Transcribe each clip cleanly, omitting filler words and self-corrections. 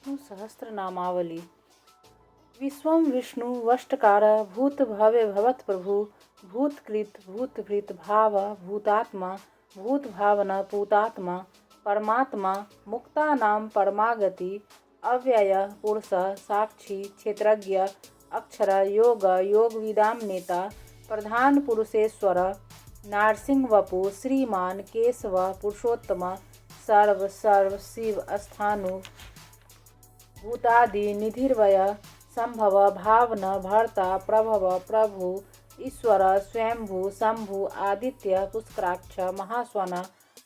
विष्णु सहस्रनामावली। विश्वं विष्णु वष्टकार भूत भव्य भवत प्रभु भूतकृत भूतभृत भाव भूतात्मा भूत भावना पूतात्मा परमात्मा मुक्तानां परमागति अव्यय पुरुष साक्षी क्षेत्रज्ञ अक्षर योग योगविदां नेता प्रधान पुरुषेश्वर नारसिंह वपु श्रीमान केशव पुरुषोत्तम सर्व सर्व शिव स्थानु भूतादि निधिर्वय संभव भावन भर्ता प्रभव प्रभु ईश्वर स्वयंभू शंभु आदित्य पुष्कराक्ष महास्वन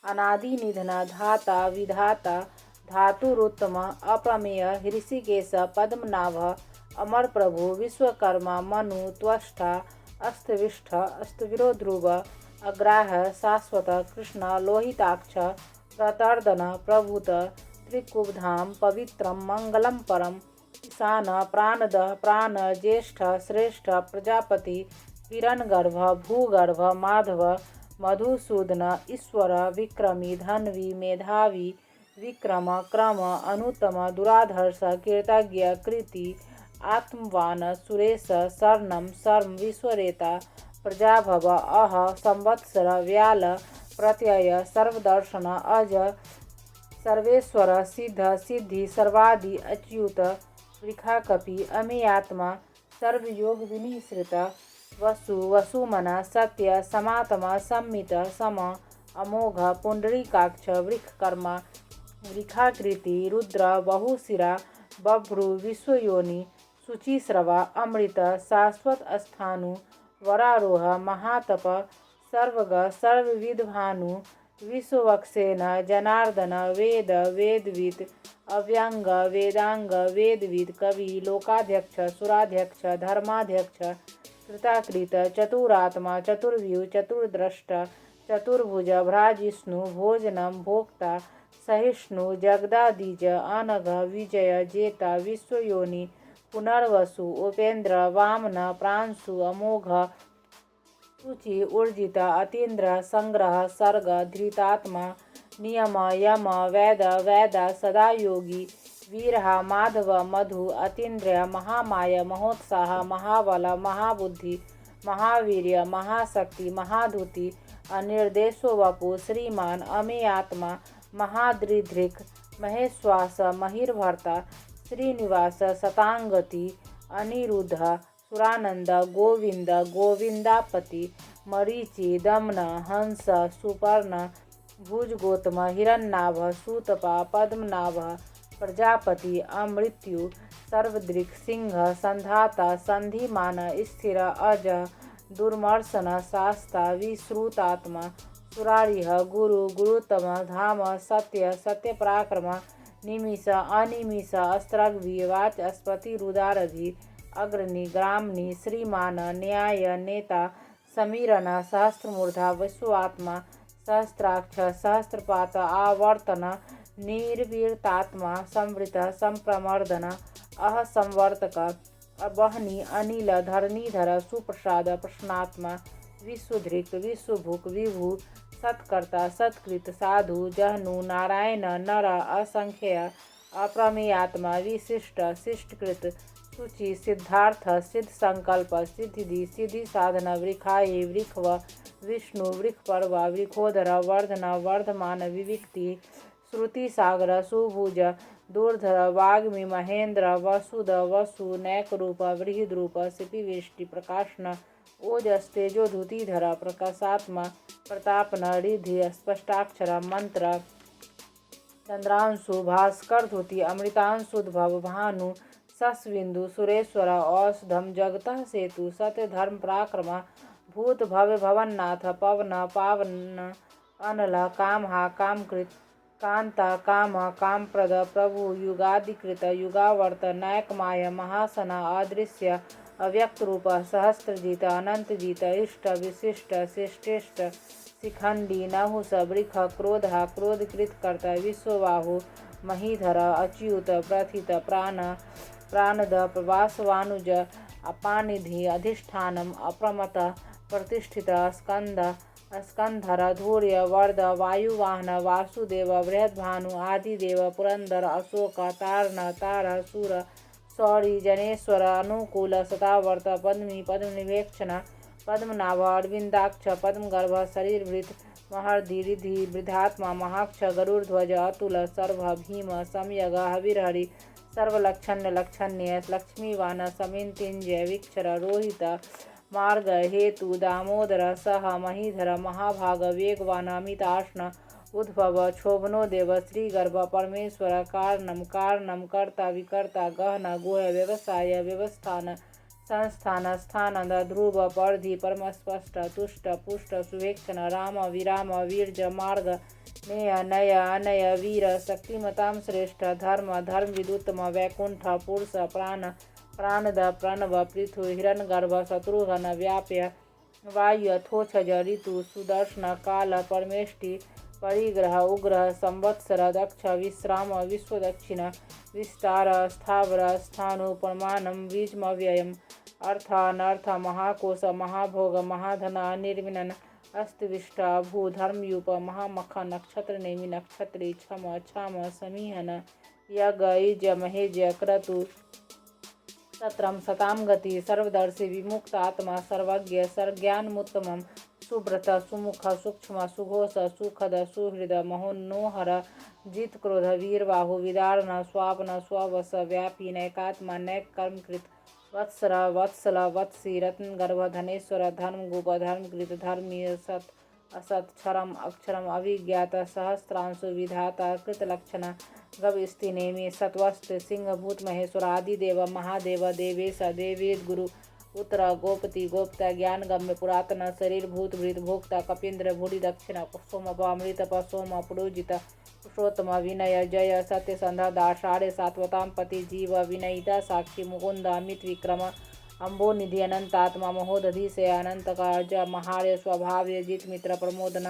अनादि निधन धाता विधाता धातुरुत्तम अप्रमेय ऋषिकेश पद्मनाभ अमर प्रभु विश्वकर्मा मनु त्वष्टा अस्तविष्ठ अस्तविरो ध्रुव अग्राह शाश्वत कृष्ण लोहिताक्ष प्रतर्दन प्रभुत त्रिकुबधाम पवित्रम मंगलम परम ईशान प्राणद प्राण ज्येष्ठ श्रेष्ठ प्रजापति हिरण्यगर्भ भूगर्भ माधव मधुसूदन ईश्वर विक्रमी धन्वी मेधावी विक्रम क्रम अनुत्तम दुराधर्ष कीर्तज्ञ कृति आत्मवान सुरेश शरणम शर्म विश्वरेता प्रजाभव अह संवत्सर व्याल प्रत्यय सर्वदर्शन अज सर्वेश्वर सिद्ध सिद्धि सर्वादि अच्युत वृखाकपि अमेयात्मा सर्वयोग विनिश्रित वसु वसुमना सत्य समात्मा सम्मित सम अमोघ पुंडरीकाक्ष वृखकर्मा वृखाकृति रुद्र बहुशिरा बभ्रु विश्वयोनि शुचिश्रवा अमृत शाश्वत स्थानु वरारोह महातप सर्वग सर्वविद्भानु विश्ववक्षेन जनार्दन वेद वेदविद अव्यंग वेदांग वेदविद कवि लोकाध्यक्ष सुराध्यक्ष धर्माध्यक्ष कृताकृत चतुरात्मा चतुर्व्यू चतुर्द्रष्ट चतुर्भुज भ्राजिष्णु भोजनम भोक्ता सहिष्णु जगदादिज अनघ विजय जेता विश्वयोनि पुनर्वसु उपेन्द्र वामन प्रांशु अमोघ शुचि ऊर्जिता अतीन्द्र संग्रह सर्ग धृतात्मा नियम यम वेद वेद सदा योगी वीरहा माधव मधु अतीन्द्रिय महामाय महोत्साह महाबल महाबुद्धि महावीर्य महाशक्ति महाधुति अनिर्देशो वपु श्रीमान अमेयात्मा महादृधृक महेश्वास महिर्भर्ता श्रीनिवास शतांगति अनिरुद्ध सुरानंद गोविंद गोविंदापति मरीचि दमन हंस सुपर्ण भुजगोतम हिरण्नाभ सूतपा पद्मनाभ प्रजापति अमृत्यु सर्वदृक् सिंह संधाता संधिमान स्थिर अज दुर्मर्शन शास्ता विश्रुतात्मा सुरारिह गुरु गुरुतम धाम सत्य सत्य पराक्रम निमिष अनिमिष अस्त्रग्भि वाचस्पति रुदारधि अग्रणी ग्रामणी श्रीमान न्याय नेता समीरन सहस्त्रमूर्धा विश्वात्मा सहस्त्राक्ष सहस्त्रपात आवर्तन निर्वीरतात्मा संवृत संप्रमर्दन अह संवर्तक अबहनी अनिल धरणीधर सुप्रसाद प्रश्नात्मा विश्वधृक विश्वभुक विभु सत्कर्ता सत्कृत साधु जहनु नारायण नर असंख्य अप्रमेयात्मा विशिष्ट शिष्टकृत सूचि सिद्धार्थ सिद्ध संकल्प सिद्धि सिद्धि साधन वृखाये वृखव विष्णु वृखपर्वा वृखोदर वर्धन वर्धमान विविक्ति श्रुति सागर सुभुज दूर्धर वाग्मी महेंद्र वसुद वसु नैकरूप बृहद्रूप शिपिवेष्टि प्रकाशन ओजस्तेजो धुतिधर प्रकाशात्मा प्रतापन रिधि स्पष्टाक्षर मंत्र चंद्रांशु भास्कर धुति अमृतांशुद्भव भानु सस्विंदु सुरेश्वर औषधम जगतः सेतु सत्य धर्म पराक्रम भूत भव्य भवन्नाथ पवन पावन अनल कामहा कामकृत कांता काम कामप्रद प्रभु युगादिकृत युगावर्त नायकमाय महासना अदृश्य अव्यक्त रूप सहस्त्रजित अनंतजित इष्ट विशिष्ट शिष्टेष्ट शिखंडी नहुष वृख क्रोधा क्रोधकृत कर्ता विश्वबाहु महीधर अच्युत प्रथित प्राणद प्रवासवानुज अपानिधि अधिष्ठानम अप्रमत प्रतिष्ठित स्कंद स्कंधर धूर्य वर्ध वायुवाहन वासुदेव बृहद्भानु आदिदेव पुरंदर अशोक तारण तार सूर सौरी जनेश्वर अनुकूल सतावर्त पद्मी पद्मनिवेक्षण पद्मनाभ अरविंदाक्ष पद्मगर्भ शरीरवृत महर्धि रिधि वृद्धात्मा महाक्ष गरुड़ध्वज अतुल सर्व भीम संयग हविर्हरि सर्वलक्षण्य लक्षण्य लक्ष्मीवान समिंतिंजय विक्षर रोहित मार्ग हेतु दामोदर सह महीधर महाभाग वेगवान अमिताश्न उद्भव क्षोभनो देव श्रीगर्भ परमेश्वर कारणम कारणम कर्ता विकर्ता गहन गुह व्यवसाय व्यवस्थान संस्थान स्थानंद ध्रुव परधि परमस्पष्ट तुष्ट पुष्ट सुवेक्षण राम विराम वीर्ज मार्ग नेय नय अनय वीर शक्तिमतां श्रेष्ठ धर्म धर्म विदुत्तम वैकुंठ पुरुष प्राण प्राणद प्रणव पृथु हिरण्यगर्भ शत्रुघ्न व्याप्य वायु थोक्षज ऋतु सुदर्शन काल परमेष्टि परिग्रह उग्रह संवत्सर दक्ष विश्राम विश्वदक्षिण विस्तार स्थावर स्थाणु प्रमाणम बीजमव्ययम् अर्थ अनर्थ महाकोश महाभोग महाधन अनिर्विनन अस्तिविष्ट भूधर्मयूप महामख नक्षत्र नेमि नक्षत्री क्षम क्षाम समीहन यज्ञ युज महेज क्रतु सत्रम सतां गति सर्वदर्शी विमुक्त आत्मा सर्वज्ञ सर्ज्ञानमुत्तमं सुब्रत सुमुख सूक्ष्म सुघोष सुखद सुहृद महोन्नोहर जित क्रोध वीरबाहु विदारण स्वापन स्ववश व्यापी नैकात्मा नैक कर्मकृत वत्सर वत्सल वत्सी रत्नगर्भ धनेश्वर धर्मगुप धर्मकृत धर्मी सत असत क्षरम अक्षरम अभिज्ञात सहस्रांशु विधाता कृतलक्षण गविस्ति नेमि सत्वस्त सिंहभूत महेश्वर आदिदेव महादेव देवेश देवेद गुरु उत्तर गोपति गोप्ता ज्ञान गम्य पुरातन शरीर भूत भृत भोक्ता कपीन्द्र भूरि दक्षिण सोम अमृत सोम पुरोजित पुरुषोत्तम विनय जय सत्य संधा दाषाढ़ सात्वतां पति जीव विनयिता साक्षी मुकुंद अमित विक्रम अम्बो निधि अनंतात्मा महोदधि से अनंत कार्य महार्य स्वभाव्य जित मित्र प्रमोदन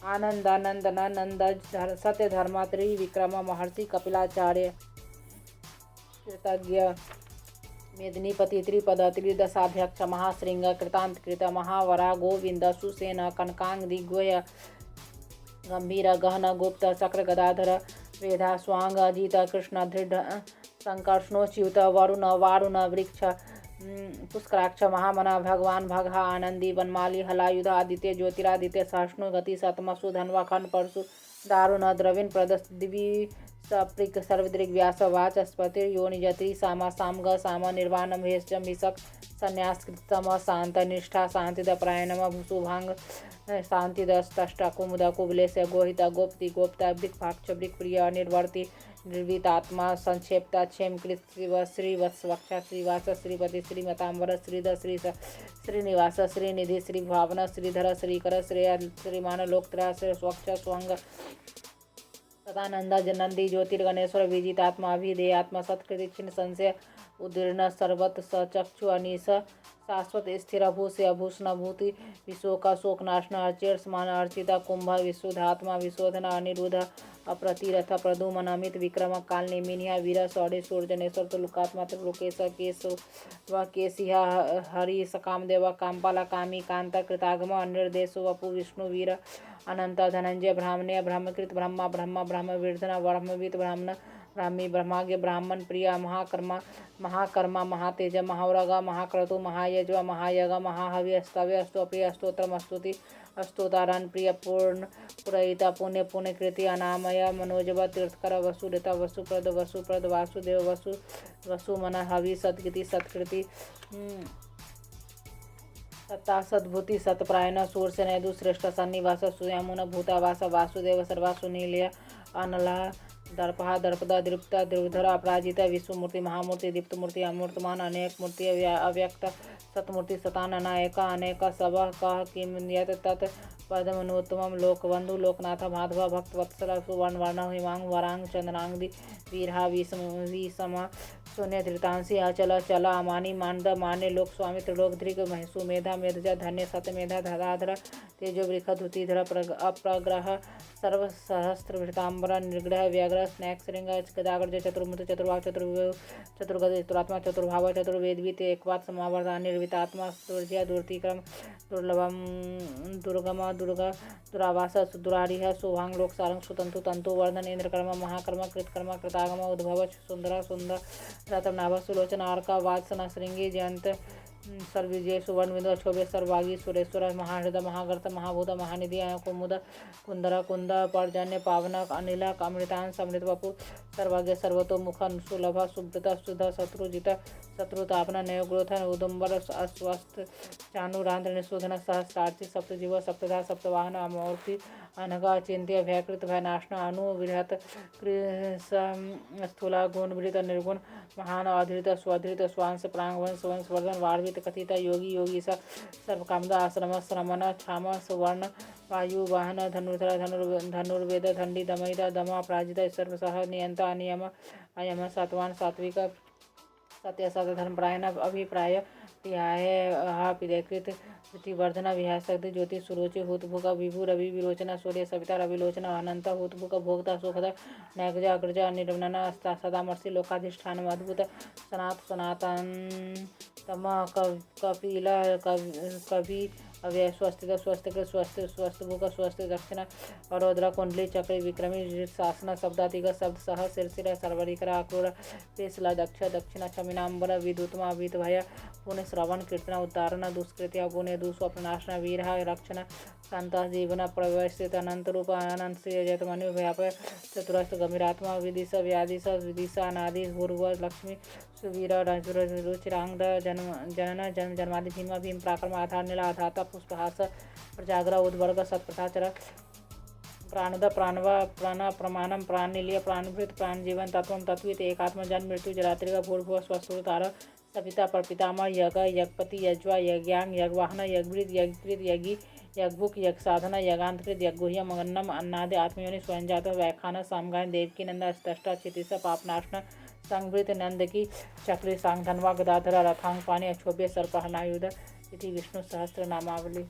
आनंद नंदन नंद सत्य धर्म त्रिविक्रम महर्षि कपिलाचार्य कृतज्ञ मेदिनीपति त्रिपद त्रिदशाध्यक्ष महाश्रृंग कृतांतकृत महावरा गोविंद सुसेन कनकांग दिग्वय गंभीर गहन गुप्त शक्र गदाधर वेदा स्वांग अजित कृष्ण दृढ़ संकर्षणोच्युत वरुण वारुण वृक्ष पुष्कराक्ष महामना भगवान भगहा आनंदी वनमाली हलायुध आदित्य ज्योतिरादित्य सहस्नु गति सतमसु धनवा खंड परशु दारुण द्रविण प्रदस्त दिवी सप्रिक सर्वदृग व्यास वाचस्पति योनिजत्री सामा सामग साम निर्वाण भेष मिशक संन्यासकृतम शांत निष्ठा शांतिद प्रायणम भूसुभांग शांतिदष्टा कुमुद कुबलेश गोहिता गोप्ति गोप्ता वृक्भाक्ष वृक्प्रिय निर्वर्ति निर्वितात्मा संक्षेप्ता क्षेमकृत श्रीवत्सवक्षा श्रीवास श्रीपति श्रीमतांबर श्रीध श्रीनिवास श्रीनिधि श्रीभावन श्रीधर श्रीकर श्रेय श्रीमान लोकत्र श्री स्वक्ष स्वंग सदानंद जनंदी ज्योतिर्गणेश्वर विजितात्मा अभिधेय आत्मा सत्कृति क्षीण संशय उदीर्ण सर्वत सचक्षु अनिश शाश्वत स्थिर भूषय भूषण भूति विशोक शोकनाशन अर्चेर समान अर्चिता कुंभ विशुद्धात्मा विशोधन अनिरुद्ध अप्रतिरथ प्रदुमन अमित विक्रम कालनेमिनिया वीर सौड़े सूर्यजनेश्वर तुलुकात्मा त्रिलोकेश केश व केशिहा हरि सकामदेव कामपाला कामी कांता कृतागम अनिर्देश वपु विष्णु वीर अनंत धनंजय ब्राह्मण्य ब्रह्मकृत ब्रह्मा ब्रह्म ब्रह्म विर्धन ब्रह्मविद ब्राह्मण ब्राह्मी ब्रह्माग्य ब्राह्मण प्रिय महाकर्मा महाकर्मा महातेज महाव्रगा महाक्रतु महायज्व महायग महाहवि स्तव्य स्तोप्रिय स्तोत्रमस्तुति अस्तोतारण प्रिय पूर्ण पुरहिता पुण्य पुण्यकृति अनामय मनोजव तीर्थकर वसुदेता वसुप्रद वासुदेव वसुमन हवि सत्कृति सत्कृति सत्ता सद्भूति सत्प्रायण सूर्यसेन श्रेष्ठ सन्निवास सुयामुन भूतावास वासुदेव सर्वासुनीलय अनला दर्पहा दर्पदा दृप्ता द्रुधर अपराजिता विश्वमूर्ति महामूर्ति दीप्तमूर्ति अमूर्तमान अनेक मूर्ति अव्यक्त सतमूर्ति सताननायक अनेक सब कह किम यत तत् पदमनोत्तमं लोकबंधु लोकनाथ माधव भक्त वत्सल सुवर्ण वर्ण हिमांग वरांग चंद्रांगदी वीरहा विषम शून्य धृतांसी अचल चल अमानी मानद मान्य लोक स्वामी त्रिलोक धृग महसु मेधा मेधजा धन्य सतमेधा धराधर तेजो वृख धुतिधर अप्रग्रह सर्व सहस्त्र वृतांबर निर्ग्रह व्याग्रह स्नैक श्रृंग गदाग्रज चतुर्मुत चतुर्वाग चतुर्गत चतुरात्मा चतुर्भाव चतुर्वेदवित एकवाद समावर्त निर्वितात्मा दुर्जय दुर्तिक्रम दुर्लभम दुर्गम दुर्गा दुरावास सुदुरारिः शुभांग लोक सारंग सुतंतु तंतु वर्धन इंद्रकर्म महाकर्म कृतकर्म कृतागम उद्भव सुंदर सुंदर रतनाभ सुलोचन अर्का वात्सन श्रृंगी जयंत सर्वविजय सुवर्ण विंदु क्षोभे सर्वागी सुरेश्वर महाहृदय महागर्त महाभूत महानिधि कुमुद कुंदर कुंद पर्जन्य पावनक अनिलक अमृतान समृत वपु सर्वज्ञ सर्वतोमुख सुलभ सुब्रत सुध शत्रुजित शत्रुतापन नयोग्रोथन उदुम्बर अस्वस्थ चानुरांध्र निशोधन सहस्रार्थी सप्तजीव सप्तधा सप्तवाहन अमूर्ति अनघा चिंत्य भयकृत भयनाशन अनुविहत स्थूला गुणवृत निर्गुण महान अधृत स्वधृत स्वांश प्रांगवंश वंशवर्धन वार्वित कथित योगी योगी सर्वकामदा आश्रम श्रमण क्षाम सुवर्ण वायु वाहन धनुर्वेद धंडी दमयिता दमा प्राजित सर्वसह नियंता नियम अयम सत्वान सात्विक सत्य सत धर्मपरायण अभिप्राय ध्याय पिदकृत प्रतिवर्धन विहासक्ति ज्योति सुरोचि हुतभुक विभु रवि विरोचन सूर्य सविता रविलोचन अनंत हुतभुक भोक्ता सुखद नैगज अग्रज निर्वनन सदामर्षि लोकाधिष्ठान अद्भुत सनातन तम कपिल कवि अव्यय स्वस्तिक स्वस्तिक स्वस्थ भूक स्वस्थ दक्षिण अरोद्र कुंडली चक्र विक्रमी शासन शब्दातिक शब्द सह शिरशिर सर्वरिकर आक्रूर पेशला दक्ष दक्षिण क्षमिनाम्बर विद्युतमा वित भय पुण्य श्रवण कीर्तन उद्धारण दुष्कृत्य पुण्य दुष्वप्नाशन वीर रक्षण शांत जीवन प्रवेशित अनंत रूप अनंत श्री जतमनु व्याप चतुरस्थ गंभीरात्मा विदिश व्यादिश विदिशा अनादि पूर्व लक्ष्मी सुवीर रुचिरांग जनन जन जन्मादि भीम भीम पराक्रम आधार नीला आधाता पुष्पहास प्रजाग्र उद्वर्ग सत्प्रताचर प्राणद प्राणवा प्राण प्रमाणम प्राण निलय प्राणभृत प्राण जीवन तत्व तत्वित एकात्म जन्म मृत्यु जरात्रिक भूर्भुव स्वस्वतार सपिता परपितामह यज्ञ यज्ञपति यज्वा यज्ञांग यज्वाहन यज्ञृत यज्ञकृत यज्ञी यज्ञुक यज्ञ साधना यज्ञांतकृत यज्ञुह्य मगन्नम अन्नादि आत्मयोनि स्वयं जात व्याख्यान सामगान देवकी नंद अष्टा चितिस पापनाशन संभृत नंद की चक्री सांग धनवा गदाधर रथांग पाणी अक्षोभ्य सर्पहनायुध इति विष्णु सहस्त्र नामावली।